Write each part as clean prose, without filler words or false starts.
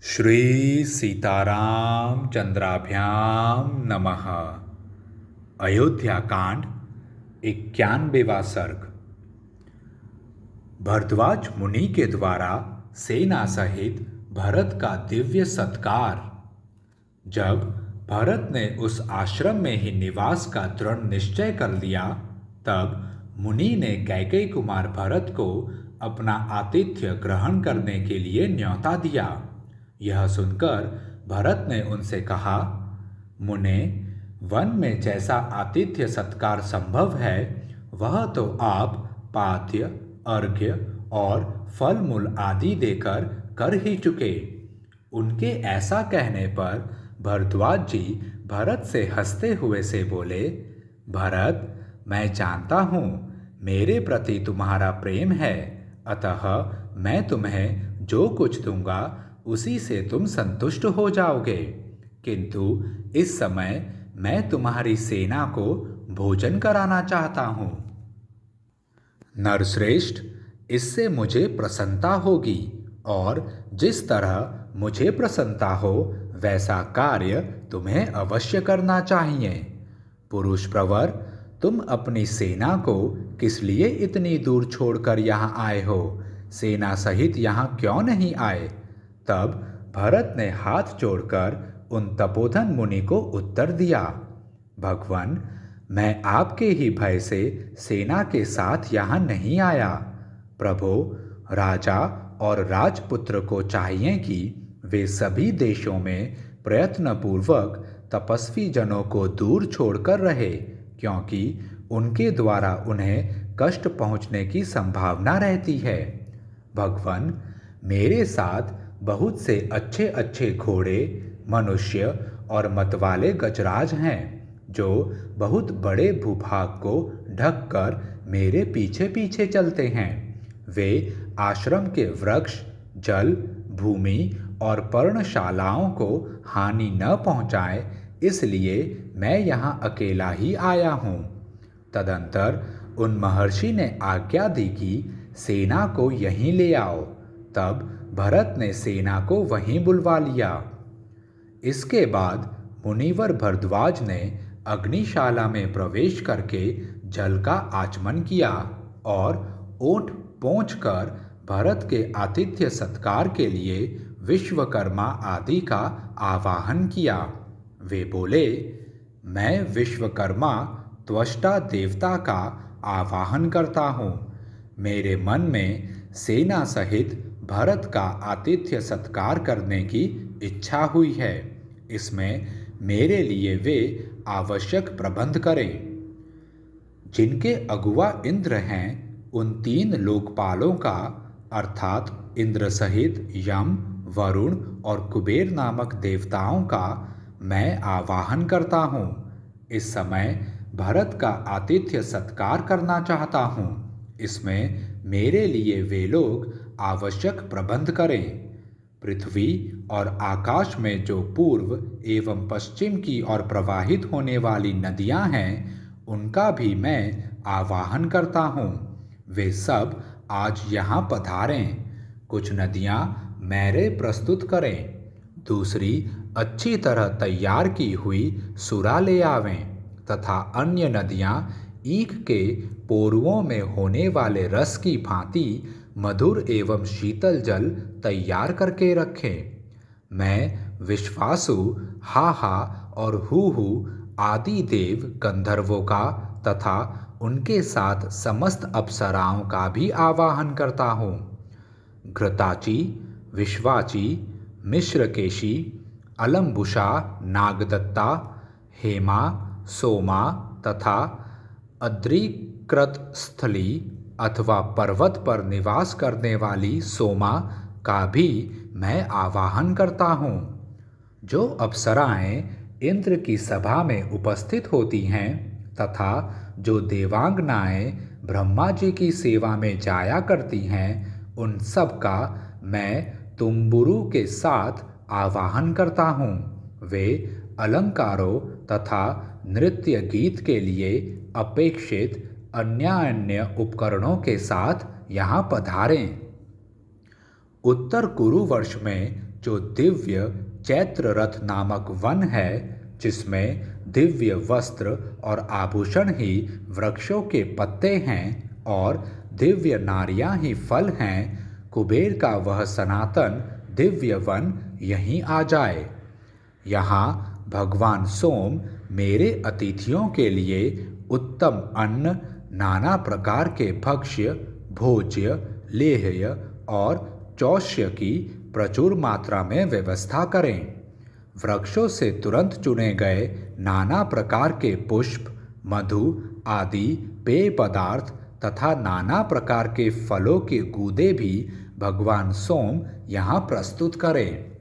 श्री सीताराम चंद्राभ्याम नमः। अयोध्या कांड 91वां सर्ग। भरद्वाज मुनि के द्वारा सेना सहित भरत का दिव्य सत्कार। जब भरत ने उस आश्रम में ही निवास का दृढ़ निश्चय कर लिया, तब मुनि ने कैकेयी कुमार भरत को अपना आतिथ्य ग्रहण करने के लिए न्योता दिया। यह सुनकर भरत ने उनसे कहा, मुने, वन में जैसा आतिथ्य सत्कार संभव है, वह तो आप पाद्य, अर्घ्य और फल मूल आदि देकर कर ही चुके। उनके ऐसा कहने पर भरद्वाज जी भरत से हंसते हुए से बोले, भरत, मैं जानता हूँ मेरे प्रति तुम्हारा प्रेम है, अतः मैं तुम्हें जो कुछ दूंगा उसी से तुम संतुष्ट हो जाओगे। किंतु इस समय मैं तुम्हारी सेना को भोजन कराना चाहता हूँ। नरश्रेष्ठ, इससे मुझे प्रसन्नता होगी, और जिस तरह मुझे प्रसन्नता हो वैसा कार्य तुम्हें अवश्य करना चाहिए। पुरुष प्रवर, तुम अपनी सेना को किस लिए इतनी दूर छोड़कर यहाँ आए हो? सेना सहित यहाँ क्यों नहीं आए? तब भरत ने हाथ जोड़कर उन तपोधन मुनि को उत्तर दिया, भगवान, मैं आपके ही भय से सेना के साथ यहाँ नहीं आया। प्रभु, राजा और राजपुत्र को चाहिए कि वे सभी देशों में प्रयत्नपूर्वक तपस्वी जनों को दूर छोड़कर रहे, क्योंकि उनके द्वारा उन्हें कष्ट पहुँचने की संभावना रहती है। भगवान, मेरे साथ बहुत से अच्छे अच्छे घोड़े, मनुष्य और मतवाले गजराज हैं, जो बहुत बड़े भूभाग को ढककर मेरे पीछे पीछे चलते हैं। वे आश्रम के वृक्ष, जल, भूमि और पर्णशालाओं को हानि न पहुँचाए, इसलिए मैं यहाँ अकेला ही आया हूँ। तदंतर उन महर्षि ने आज्ञा दी कि सेना को यहीं ले आओ। तब भरत ने सेना को वहीं बुलवा लिया। इसके बाद मुनिवर भरद्वाज ने अग्निशाला में प्रवेश करके जल का आचमन किया और ओंठ पोंछकर भरत के आतिथ्य सत्कार के लिए विश्वकर्मा आदि का आवाहन किया। वे बोले, मैं विश्वकर्मा त्वष्टा देवता का आवाहन करता हूँ। मेरे मन में सेना सहित भरत का आतिथ्य सत्कार करने की इच्छा हुई है। इसमें मेरे लिए वे आवश्यक प्रबंध करें। जिनके अगुआ इंद्र हैं, उन 3 लोकपालों का, अर्थात इंद्र सहित यम, वरुण और कुबेर नामक देवताओं का मैं आवाहन करता हूँ। इस समय भरत का आतिथ्य सत्कार करना चाहता हूँ। इसमें मेरे लिए वे लोग आवश्यक प्रबंध करें। पृथ्वी और आकाश में जो पूर्व एवं पश्चिम की ओर प्रवाहित होने वाली नदियां हैं, उनका भी मैं आवाहन करता हूँ। वे सब आज यहाँ पधारें। कुछ नदियाँ मैरे प्रस्तुत करें, दूसरी अच्छी तरह तैयार की हुई सुरा ले आवें, तथा अन्य नदियाँ ईख के पोरुओं में होने वाले रस की भांति मधुर एवं शीतल जल तैयार करके रखें। मैं विश्वासु, हाहा और हूहू आदि देव गंधर्वों का तथा उनके साथ समस्त अप्सराओं का भी आवाहन करता हूँ। घृताची, विश्वाची, मिश्रकेशी, अलम्बुषा, नागदत्ता, हेमा, सोमा तथा अद्रिकृत स्थली अथवा पर्वत पर निवास करने वाली सोमा का भी मैं आवाहन करता हूँ। जो अप्सराएं इंद्र की सभा में उपस्थित होती हैं तथा जो देवांगनाएं ब्रह्मा जी की सेवा में जाया करती हैं, उन सब का मैं तुम्बुरु के साथ आवाहन करता हूँ। वे अलंकारों तथा नृत्य गीत के लिए अपेक्षित अन्य उपकरणों के साथ यहाँ पधारें। उत्तर कुरु वर्ष में जो दिव्य चैत्र रथ नामक वन है, जिसमें दिव्य वस्त्र और आभूषण ही वृक्षों के पत्ते हैं और दिव्य नारियां ही फल हैं, कुबेर का वह सनातन दिव्य वन यहीं आ जाए। यहाँ भगवान सोम मेरे अतिथियों के लिए उत्तम अन्न, नाना प्रकार के भक्ष्य, भोज्य, लेह्य और चौष्य की प्रचुर मात्रा में व्यवस्था करें। वृक्षों से तुरंत चुने गए नाना प्रकार के पुष्प, मधु आदि पेय पदार्थ तथा नाना प्रकार के फलों के गूदे भी भगवान सोम यहाँ प्रस्तुत करें।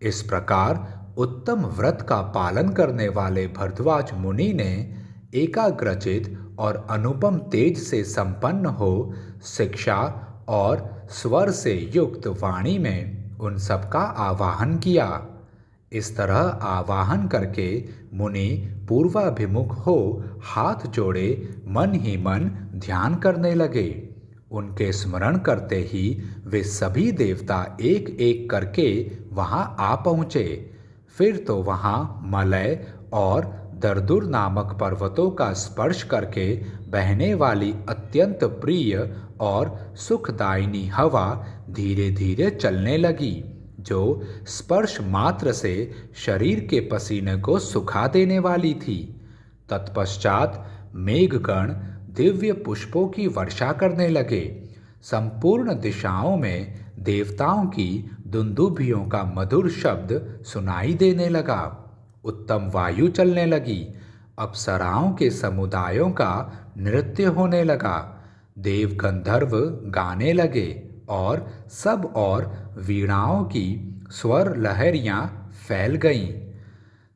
इस प्रकार उत्तम व्रत का पालन करने वाले भरद्वाज मुनि ने एकाग्रचित और अनुपम तेज से संपन्न हो शिक्षा और स्वर से युक्त वाणी में उन सबका आवाहन किया। इस तरह आवाहन करके मुनि पूर्वाभिमुख हो हाथ जोड़े मन ही मन ध्यान करने लगे। उनके स्मरण करते ही वे सभी देवता एक एक करके वहां आ पहुँचे। फिर तो वहां मलय और दरदुर नामक पर्वतों का स्पर्श करके बहने वाली अत्यंत प्रिय और सुखदायिनी हवा धीरे धीरे चलने लगी, जो स्पर्श मात्र से शरीर के पसीने को सुखा देने वाली थी। तत्पश्चात मेघगण दिव्य पुष्पों की वर्षा करने लगे। संपूर्ण दिशाओं में देवताओं की दुंदुभियों का मधुर शब्द सुनाई देने लगा। उत्तम वायु चलने लगी। अप्सराओं के समुदायों का नृत्य होने लगा। देव गंधर्व गाने लगे और सब और वीणाओं की स्वर लहरियां फैल गईं।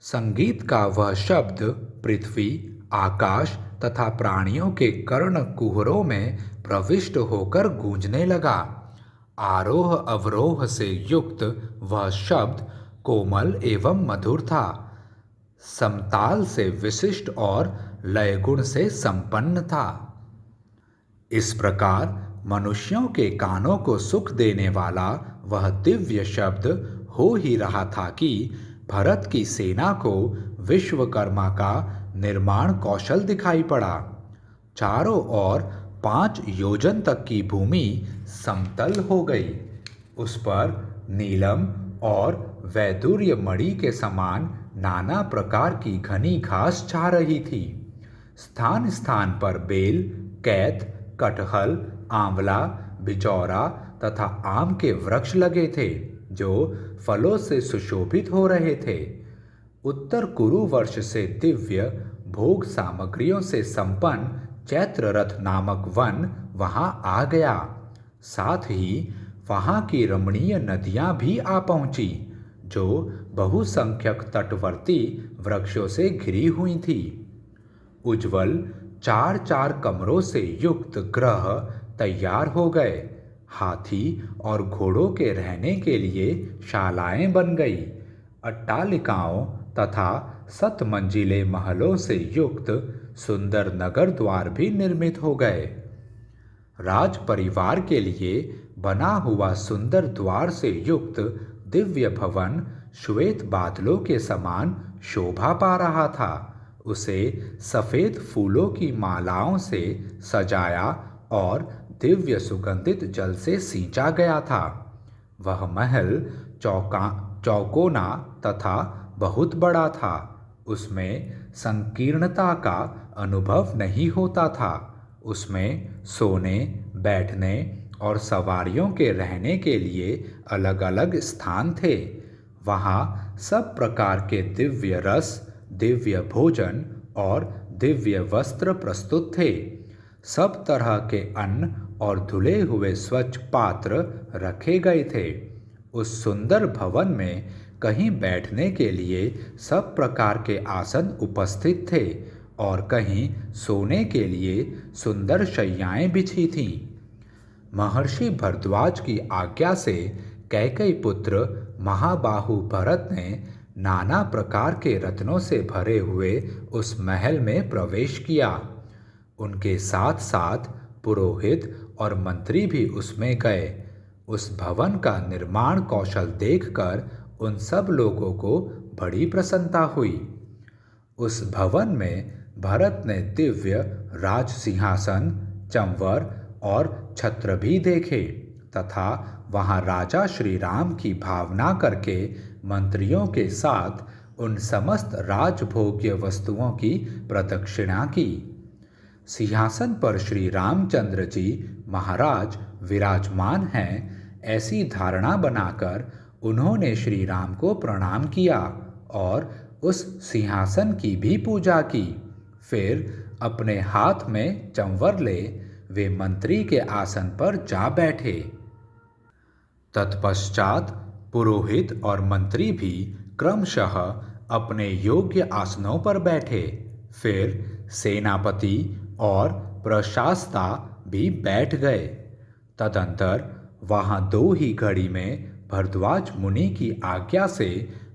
संगीत का वह शब्द पृथ्वी, आकाश तथा प्राणियों के कर्ण कुहरों में प्रविष्ट होकर गूंजने लगा। आरोह अवरोह से युक्त वह शब्द कोमल एवं मधुर था, समताल से विशिष्ट और लयगुण से संपन्न था। इस प्रकार मनुष्यों के कानों को सुख देने वाला वह दिव्य शब्द हो ही रहा था कि भरत की सेना को विश्वकर्मा का निर्माण कौशल दिखाई पड़ा। चारों ओर 5 योजन तक की भूमि समतल हो गई। उस पर नीलम और वैदुर्य मणि के समान नाना प्रकार की घनी घास छा रही थी। स्थान स्थान पर बेल, कैत, कटहल, आंवला, बिचौरा तथा आम के वृक्ष लगे थे, जो फलों से सुशोभित हो रहे थे। उत्तर कुरु वर्ष से दिव्य भोग सामग्रियों से संपन्न चैत्र रथ नामक वन वहां आ गया। साथ ही वहां की रमणीय नदियां भी आ पहुंची, जो बहुसंख्यक तटवर्ती वृक्षों से घिरी हुई थी। उज्ज्वल 4-4 कमरों से युक्त ग्रह तैयार हो गए। हाथी और घोड़ों के रहने के लिए शालाएं बन गई। अट्टालिकाओं तथा 7 मंजिले महलों से युक्त सुंदर नगर द्वार भी निर्मित हो गए। राज परिवार के लिए बना हुआ सुंदर द्वार से युक्त दिव्य भवन श्वेत बादलों के समान शोभा पा रहा था। उसे सफेद फूलों की मालाओं से सजाया और दिव्य सुगंधित जल से सींचा गया था। वह महल चौकोना तथा बहुत बड़ा था। उसमें संकीर्णता का अनुभव नहीं होता था। उसमें सोने, बैठने और सवारियों के रहने के लिए अलग अलग स्थान थे। वहाँ सब प्रकार के दिव्य रस, दिव्य भोजन और दिव्य वस्त्र प्रस्तुत थे। सब तरह के अन्न और धुले हुए स्वच्छ पात्र रखे गए थे। उस सुंदर भवन में कहीं बैठने के लिए सब प्रकार के आसन उपस्थित थे और कहीं सोने के लिए सुंदर शैयाएं बिछी थीं। महर्षि भरद्वाज की आज्ञा से कैकेयी पुत्र महाबाहु भरत ने नाना प्रकार के रत्नों से भरे हुए उस महल में प्रवेश किया। उनके साथ साथ पुरोहित और मंत्री भी उसमें गए। उस भवन का निर्माण कौशल देखकर उन सब लोगों को बड़ी प्रसन्नता हुई। उस भवन में भरत ने दिव्य राज सिंहासन, चंवर और छत्र भी देखे तथा वहां राजा श्री राम की भावना करके मंत्रियों के साथ उन समस्त राजभोग्य वस्तुओं की प्रदक्षिणा की। सिंहासन पर श्री रामचंद्र जी महाराज विराजमान हैं, ऐसी धारणा बनाकर उन्होंने श्री राम को प्रणाम किया और उस सिंहासन की भी पूजा की। फिर अपने हाथ में चंवर ले वे मंत्री के आसन पर जा बैठे। तत्पश्चात पुरोहित और मंत्री भी क्रमशः अपने योग्य आसनों पर बैठे। फिर सेनापति और प्रशासता भी बैठ गए। तदंतर वहां 2 ही घड़ी में भरद्वाज मुनि की आज्ञा से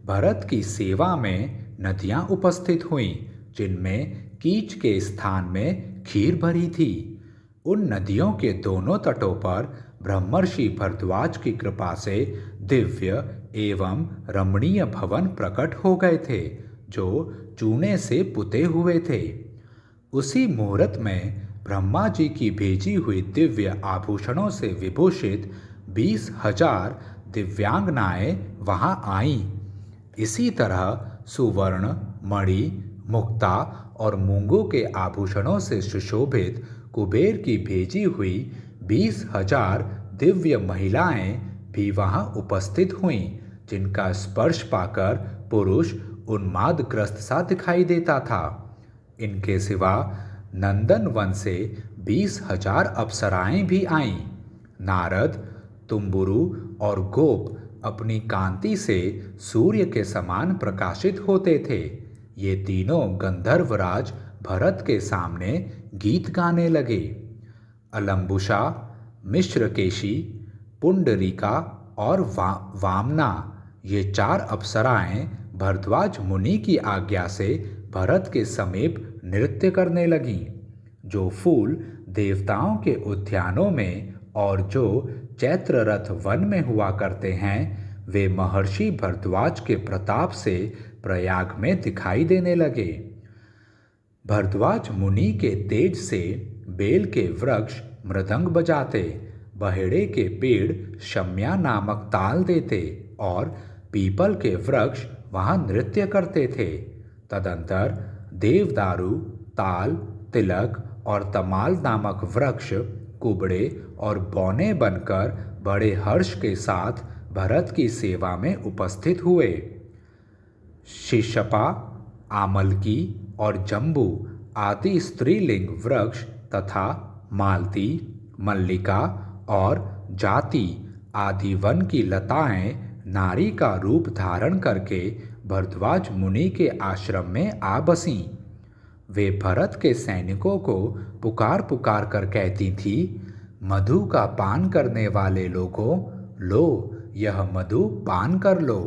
भरत की सेवा में नदियां उपस्थित हुईं, जिनमें कीच के स्थान में खीर भरी थी। उन नदियों के दोनों तटों पर ब्रह्मर्षि भरद्वाज की कृपा से दिव्य एवं रमणीय भवन प्रकट हो गए थे, जो चूने से पुते हुए थे। उसी मुहूर्त में ब्रह्मा जी की भेजी हुई दिव्य आभूषणों से विभूषित 20,000 दिव्यांगनाएं वहां आईं। इसी तरह सुवर्ण, मणि, मुक्ता और मूंगों के आभूषणों से सुशोभित कुबेर की भेजी हुई 20,000 दिव्य महिलाएं भी वहां उपस्थित हुईं, जिनका स्पर्श पाकर पुरुष उन्मादग्रस्त सा दिखाई देता था। इनके सिवा नंदन वन से 20,000 अप्सराएं भी आईं। नारद, तुम्बुरु और गोप अपनी कांति से सूर्य के समान प्रकाशित होते थे। ये तीनों गंधर्वराज भरत के सामने गीत गाने लगे। अलम्बुषा, मिश्रकेशी, पुंडरीका और वामना, ये 4 अप्सराएं भरद्वाज मुनि की आज्ञा से भरत के समीप नृत्य करने लगीं। जो फूल देवताओं के उद्यानों में और जो चैत्र रथ वन में हुआ करते हैं, वे महर्षि भरद्वाज के प्रताप से प्रयाग में दिखाई देने लगे। भरद्वाज मुनि के तेज से बेल के वृक्ष मृदंग बजाते, बहेड़े के पेड़ शम्या नामक ताल देते और पीपल के वृक्ष वहां नृत्य करते थे। तदंतर देवदारू, ताल, तिलक और तमाल नामक वृक्ष कुबड़े और बौने बनकर बड़े हर्ष के साथ भरत की सेवा में उपस्थित हुए। शीशपा, आमलकी और जम्बू आदि स्त्रीलिंग वृक्ष तथा मालती, मल्लिका और जाति आदि वन की लताएं नारी का रूप धारण करके भरद्वाज मुनि के आश्रम में आ बसीं। वे भरत के सैनिकों को पुकार पुकार कर कहती थी, मधु का पान करने वाले लोगों, लो यह मधु पान कर लो।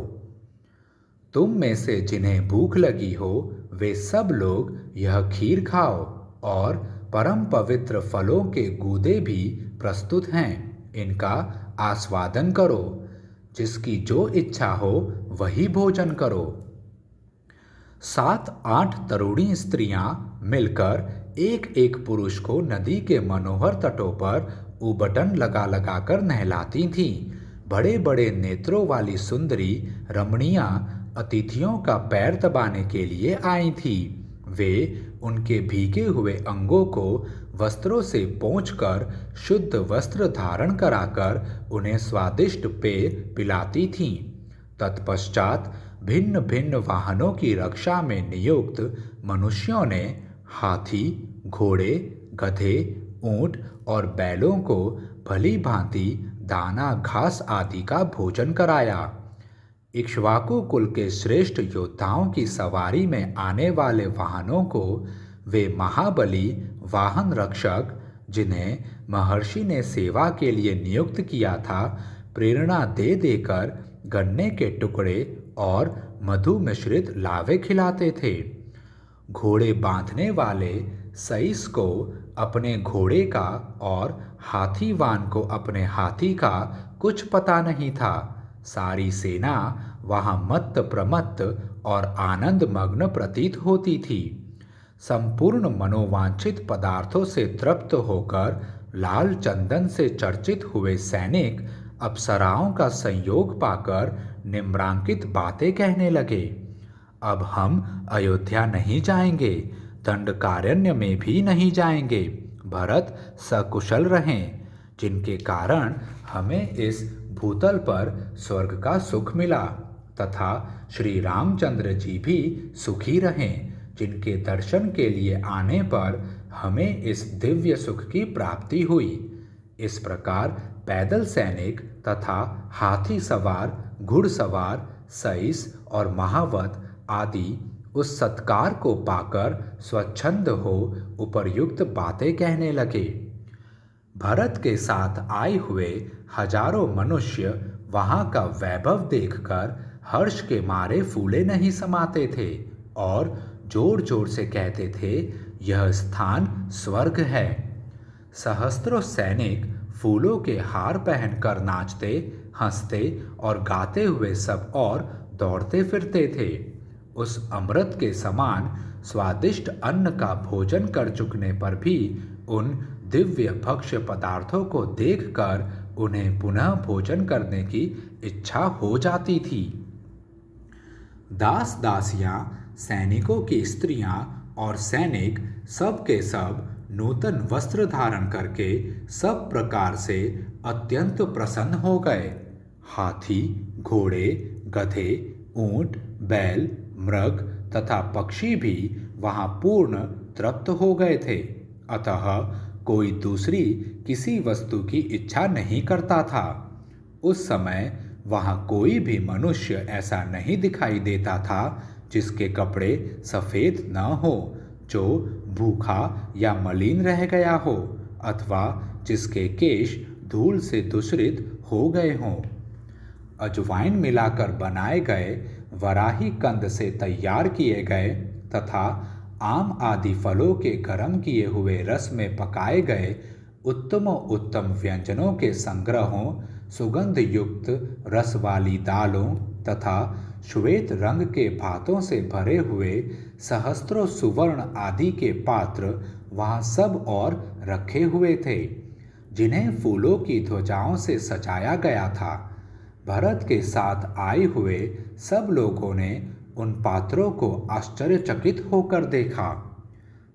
तुम में से जिन्हें भूख लगी हो वे सब लोग यह खीर खाओ और परम पवित्र फलों के गूदे भी प्रस्तुत हैं, इनका आस्वादन करो। जिसकी जो इच्छा हो वही भोजन करो। 7-8 तरुणी स्त्रियां मिलकर एक एक पुरुष को नदी के मनोहर तटों पर उबटन लगा लगा कर नहलाती थीं। बड़े बड़े नेत्रों वाली सुंदरी रमणियां अतिथियों का पैर दबाने के लिए आई थी। वे उनके भीगे हुए अंगों को वस्त्रों से पोंछकर शुद्ध वस्त्र धारण कराकर उन्हें स्वादिष्ट पेय पिलाती थीं। तत्पश्चात भिन्न भिन्न वाहनों की रक्षा में नियुक्त मनुष्यों ने हाथी, घोड़े, गधे, ऊंट और बैलों को भली भांति दाना, घास आदि का भोजन कराया। इक्ष्वाकु कुल के श्रेष्ठ योद्धाओं की सवारी में आने वाले वाहनों को वे महाबली वाहन रक्षक, जिन्हें महर्षि ने सेवा के लिए नियुक्त किया था, प्रेरणा दे देकर गन्ने के टुकड़े और मधु मिश्रित लावे खिलाते थे। घोड़े बांधने वाले सईस को अपने घोड़े का और हाथीवान को अपने हाथी का कुछ पता नहीं था। सारी सेना वहां मत्त प्रमत्त और आनंद मग्न प्रतीत होती थी। संपूर्ण मनोवांछित पदार्थों से तृप्त होकर लाल चंदन से चर्चित हुए सैनिक अप्सराओं का संयोग पाकर निम्रांकित बातें कहने लगे। अब हम अयोध्या नहीं जाएंगे, दंडकारण्य में भी नहीं जाएंगे। भरत सकुशल रहें, जिनके कारण हमें इस भूतल पर स्वर्ग का सुख मिला, तथा श्री रामचंद्र जी भी सुखी रहें, जिनके दर्शन के लिए आने पर हमें इस दिव्य सुख की प्राप्ति हुई। इस प्रकार पैदल सैनिक तथा हाथी सवार, घुड़सवार, सईस और महावत आदि उस सत्कार को पाकर स्वच्छंद हो उपर्युक्त बातें कहने लगे। भरत के साथ आए हुए हजारों मनुष्य वहां का वैभव देखकर हर्ष के मारे फूले नहीं समाते थे और जोर जोर से कहते थे, यह स्थान स्वर्ग है। सहस्त्रों सैनिक फूलों के हार पहनकर नाचते, हंसते और गाते हुए सब और दौड़ते फिरते थे। उस अमृत के समान स्वादिष्ट अन्न का भोजन कर चुकने पर भी उन दिव्य भक्ष्य पदार्थों को देखकर उन्हें पुनः भोजन करने की इच्छा हो जाती थी। दास दासियां, सैनिकों की स्त्रियां और सैनिक सब के सब नूतन वस्त्र धारण करके सब प्रकार से अत्यंत प्रसन्न हो गए। हाथी, घोड़े, गधे, ऊंट, बैल, मृग तथा पक्षी भी वहां पूर्ण तृप्त हो गए थे। अतः कोई दूसरी किसी वस्तु की इच्छा नहीं करता था। उस समय वहां कोई भी मनुष्य ऐसा नहीं दिखाई देता था जिसके कपड़े सफेद न हो, जो भूखा या मलिन रह गया हो, अथवा जिसके केश धूल से दूषित हो गए हों। अजवाइन मिलाकर बनाए गए वराही कंद से तैयार किए गए तथा आम आदि फलों के गर्म किए हुए रस में पकाए गए उत्तम उत्तम व्यंजनों के संग्रहों, सुगंध युक्त रस वाली दालों तथा श्वेत रंग के भातों से भरे हुए सहस्त्रों सुवर्ण आदि के पात्र वहां सब और रखे हुए थे, जिन्हें फूलों की ध्वजाओं से सजाया गया था। भरत के साथ आए हुए सब लोगों ने उन पात्रों को आश्चर्यचकित होकर देखा।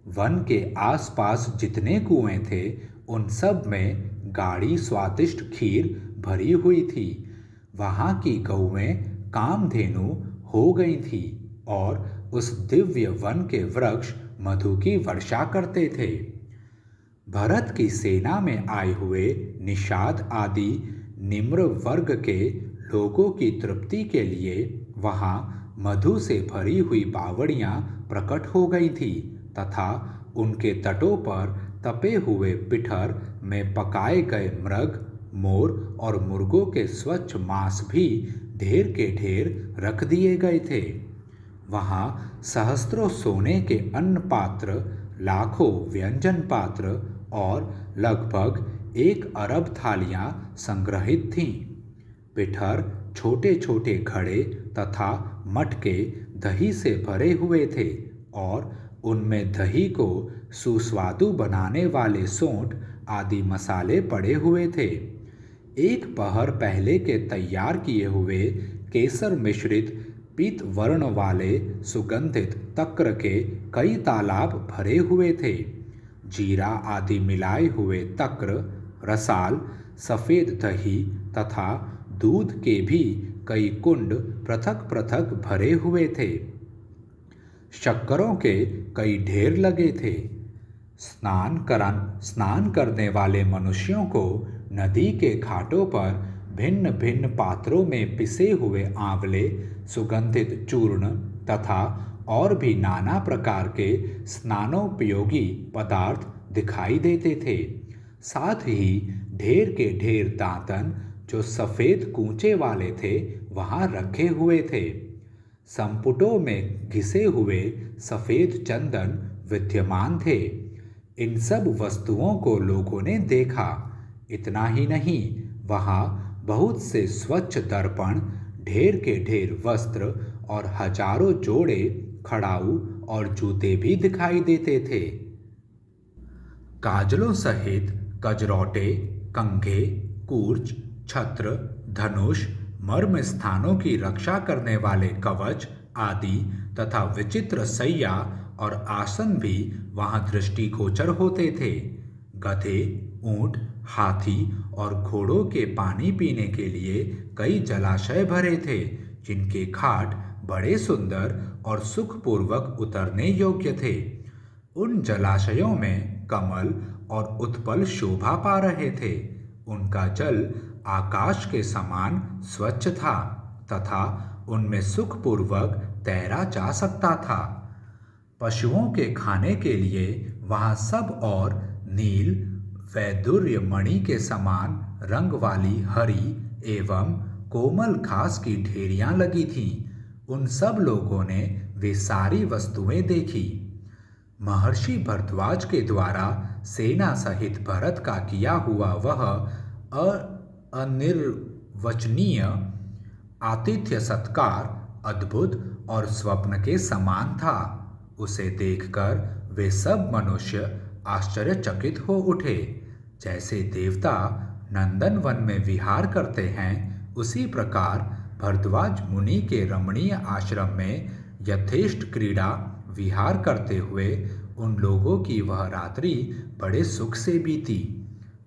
वन के आसपास जितने कुएं थे, उन सब में गाढ़ी स्वादिष्ट खीर भरी हुई थी। वहां की गौएं कामधेनु हो गई थी और उस दिव्य वन के वृक्ष मधु की वर्षा करते थे। भरत की सेना में आए हुए निषाद आदि निम्र वर्ग के लोगों की तृप्ति के लिए वहां मधु से भरी हुई बावड़ियां प्रकट हो गई थी तथा उनके तटों पर तपे हुए पिठर में पकाए गए मृग, मोर और मुर्गों के स्वच्छ मांस भी ढेर के ढेर रख दिए गए थे। वहां सहस्त्रों सोने के अन्न पात्र, लाखों व्यंजन पात्र और लगभग 1 अरब थालियां संग्रहित थीं। पिठर छोटे छोटे घड़े तथा मटके दही से भरे हुए थे और उनमें दही को सुस्वादु बनाने वाले सोंठ आदि मसाले पड़े हुए थे। एक पहर पहले के तैयार किए हुए केसर मिश्रित पीत वर्ण वाले सुगंधित तक्र के कई तालाब भरे हुए थे। जीरा आदि मिलाए हुए तक्र, रसाल, सफ़ेद दही तथा दूध के भी कई कुंड पृथक पृथक भरे हुए थे। शक्करों के कई ढेर लगे थे। स्नान करने वाले मनुष्यों को नदी के घाटों पर भिन्न भिन्न पात्रों में पिसे हुए आंवले, सुगंधित चूर्ण तथा और भी नाना प्रकार के स्नानोपयोगी पदार्थ दिखाई देते थे। साथ ही ढेर के ढेर दांतन जो सफ़ेद कूंचे वाले थे वहां रखे हुए थे। संपुटों में घिसे हुए सफ़ेद चंदन विद्यमान थे। इन सब वस्तुओं को लोगों ने देखा। इतना ही नहीं, वहां बहुत से स्वच्छ दर्पण, ढेर के ढेर वस्त्र और हजारों जोड़े खड़ाऊ और जूते भी दिखाई देते थे। काजलों सहित कजरौटे, कंघे, कूर्च, छत्र, धनुष, मर्म स्थानों की रक्षा करने वाले कवच आदि तथा विचित्र सैया और आसन भी वहां दृष्टिगोचर होते थे। गधे, ऊंट, हाथी और घोड़ों के पानी पीने के लिए कई जलाशय भरे थे, जिनके घाट बड़े सुंदर और सुखपूर्वक उतरने योग्य थे। उन जलाशयों में कमल और उत्पल शोभा पा रहे थे। उनका जल आकाश के समान स्वच्छ था तथा उनमें सुखपूर्वक तैरा जा सकता था। पशुओं के खाने के लिए वहां सब और नील वैदुर्य मणि के समान रंग वाली हरी एवं कोमल घास की ढेरियां लगी थीं। उन सब लोगों ने वे सारी वस्तुएं देखी। महर्षि भरद्वाज के द्वारा सेना सहित भरत का किया हुआ वह अनिर्वचनीय आतिथ्य सत्कार अद्भुत और स्वप्न के समान था। उसे देखकर वे सब मनुष्य आश्चर्यचकित हो उठे। जैसे देवता नंदनवन में विहार करते हैं, उसी प्रकार भरद्वाज मुनि के रमणीय आश्रम में यथेष्ट क्रीड़ा विहार करते हुए उन लोगों की वह रात्रि बड़े सुख से बीती।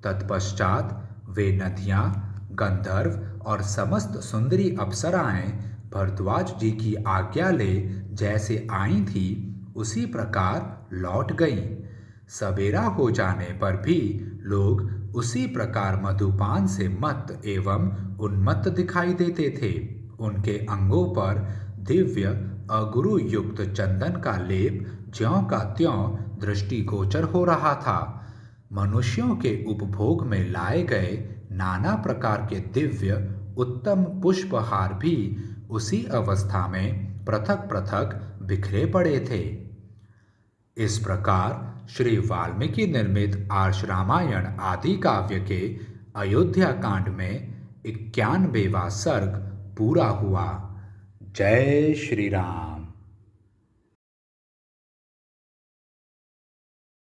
तत्पश्चात वे नदियाँ, गंधर्व और समस्त सुंदरी अप्सराएं भरद्वाज जी की आज्ञा ले जैसे आई थी, उसी प्रकार लौट गईं। सवेरा हो जाने पर भी लोग उसी प्रकार मधुपान से मत्त एवं उन्मत्त दिखाई देते थे। उनके अंगों पर दिव्य अगुरु युक्त चंदन का लेप ज्यों का त्यों दृष्टिगोचर हो रहा था। मनुष्यों के उपभोग में लाए गए नाना प्रकार के दिव्य उत्तम पुष्पहार भी उसी अवस्था में पृथक पृथक बिखरे पड़े थे। इस प्रकार श्री वाल्मीकि निर्मित आर्ष रामायण आदि काव्य के अयोध्या कांड में 91वां सर्ग पूरा हुआ। जय श्री राम।